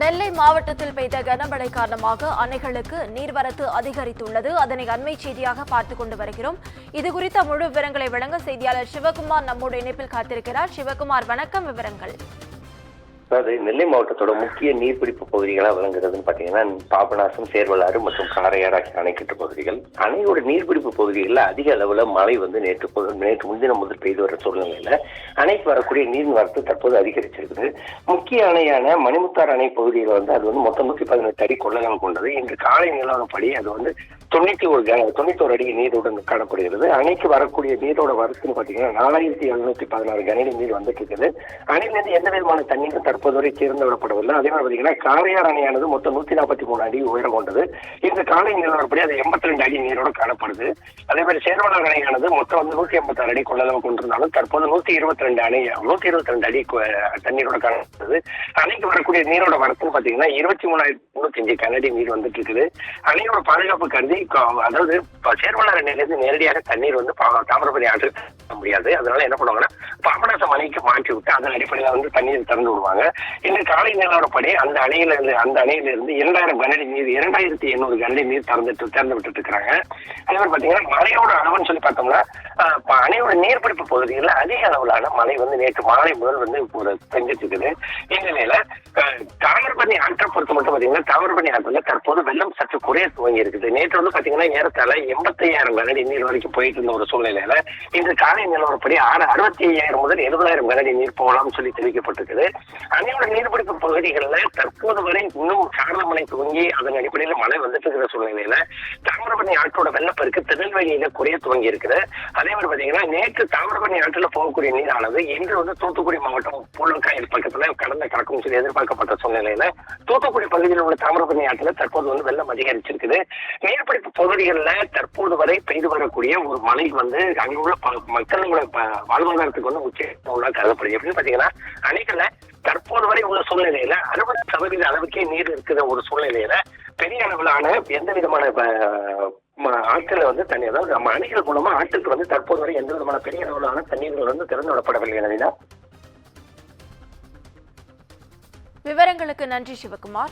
நெல்லை மாவட்டத்தில் பெய்த கனமழை காரணமாக அணைகளுக்கு நீர்வரத்து அதிகரித்துள்ளது. அதனை அண்மை செய்தியாக பார்த்துக் கொண்டு வருகிறோம். இதுகுறித்த முழு விவரங்களை வழங்க செய்தியாளர் சிவகுமார் நம்மோடு இணைப்பில் காத்திருக்கிறார். சிவகுமார், வணக்கம். விவரங்கள். அதாவது நெல்லை மாவட்டத்தோட முக்கிய நீர்பிடிப்பு பகுதிகளாக விளங்குறதுன்னு பாத்தீங்கன்னா பாபநாசம், சேர்வலாறு மற்றும் காரையாறு ஆகிய அணைக்கட்டு பகுதிகள். அணையோட நீர்பிடிப்பு பகுதிகளில் அதிக அளவுல மழை நேற்று முன்தினம் முதல் பெய்து வர சூழ்நிலையில அணைக்கு வரக்கூடிய நீர் வரத்து தற்போது அதிகரிச்சிருக்குது. முக்கிய அணையான மணிமுத்தாறு அணை பகுதியில் அது மொத்தம் 118 அடி கொள்ளளவு கொண்டது. இன்று காலை நிலவரப்படி அது 91 அடி நீருடன் காணப்படுகிறது. அணைக்கு வரக்கூடிய நீரோட வரத்துன்னு பாத்தீங்கன்னா 4716 கனஅடி நீர் வந்துட்டு இருக்குது. அணையிலிருந்து எந்த விதமான தண்ணீர் தற்போது வரை திறந்து விடப்படவில்லை. அதே மாதிரி பாத்தீங்கன்னா காரையார் அணையானது மொத்தம் 143 அடி உயரம் கொண்டது. இன்று காலை நிலவரப்படி அது 82 அடி நீரோட காணப்படுது. அதே மாதிரி சேர்வலாறு அணையானது மொத்தம் 186 அடி கொள்ளளவு கொண்டிருந்தாலும் தற்போது 122 அடி தண்ணீரோட காணப்படுது. அணைக்கு வரக்கூடிய நீரோட வரத்துன்னு பாத்தீங்கன்னா 23,305 கனஅடி நீர் வந்துட்டு இருக்குது. அணையோட பாதுகாப்பு கருதி, அதாவது சேர்வலாறு அணையிலிருந்து நேரடியாக தண்ணீர் தாமிரபரணி ஆற்றுக்கு முடியாது. அதனால என்ன பண்ணுவாங்கன்னா பாபநாசம் அணைக்கு மாற்றி விட்டு அதன் அடிப்படையில் தண்ணீர் திறந்து விடுவாங்க. இன்று காலை நிலவரப்படி அந்த அணையிலிருந்து 2000 கனஅடி நீர் 2800 கனஅடி நீர் திறந்து விட்டுட்டு இருக்கிறாங்க. அதே மாதிரி பாத்தீங்கன்னா மழையோட அளவுன்னு சொல்லி பார்த்தோம்னா அணையோட நீர்பிடிப்பு பகுதிகளில் அதிக அளவிலான மழை நேற்று மாலை முதல் பெஞ்சிட்டு இருக்குது. இந்நிலையில தாமிரபரணி ஆற்றை பொறுத்த மட்டும் பாத்தீங்கன்னா தாமிரபரணி ஆற்றுல தற்போது வெள்ளம் சற்று குறைய துவங்கி இருக்குது. நேற்று பாத்தீங்கன்னா ஏறத்தாழ 85,000 கனஅடி நீர் வரைக்கும் போயிட்டு இருந்த ஒரு சூழ்நிலையில இன்று காலை நிலவரப்படி 65,000 முதல் 70,000 கனஅடி நீர் போகலாம்னு சொல்லி தெரிவிக்கப்பட்டிருக்குது. அணையோட நீர்பிடிப்பு பகுதிகளில் தற்போது வரை இன்னும் சாரமழை துவங்கி அதன் அடிப்படையில் மழை வந்துட்டு இருக்கிற சூழ்நிலையில தாமிரபரணி ஆற்றோட வெள்ளப்பெருக்கு திருநெல்வேலியில குறைய துவங்கி இருக்குது. அதே மாதிரி பாத்தீங்கன்னா நேற்று தாமிரபரணி ஆற்றுல போகக்கூடிய நீரானது இன்று தூத்துக்குடி மாவட்டம் பூலக்காயல் பக்கத்துல கடக்கும் சொல்லி எதிர்பார்க்கப்பட்ட சூழ்நிலையில தூத்துக்குடி பகுதியில் உள்ள தாமிரபரணி ஆற்றுல தற்போது வெள்ளம் அதிகரிச்சிருக்குது. நீர்பிடிப்பு பகுதிகளில் தற்போது வரை பெய்து வரக்கூடிய ஒரு மழை அங்குள்ள மக்களோட வாழ்வாதாரத்துக்கு உச்ச கருதப்படுது. எப்படின்னு பாத்தீங்கன்னா அணைகள்ல தற்போது வரை உள்ள சூழ்நிலையில 60% அளவுக்கே நீர் இருக்கிற ஒரு சூழ்நிலையில பெரிய அளவிலான எந்த விதமான ஆட்களை தண்ணி, அதாவது நம்ம அணைகள் மூலமா ஆற்றுக்கு தற்போது வரை எந்த விதமான பெரிய அளவிலான தண்ணீர்கள் திறந்து விடப்படவில்லை. எனவேனா விவரங்களுக்கு நன்றி சிவகுமார்.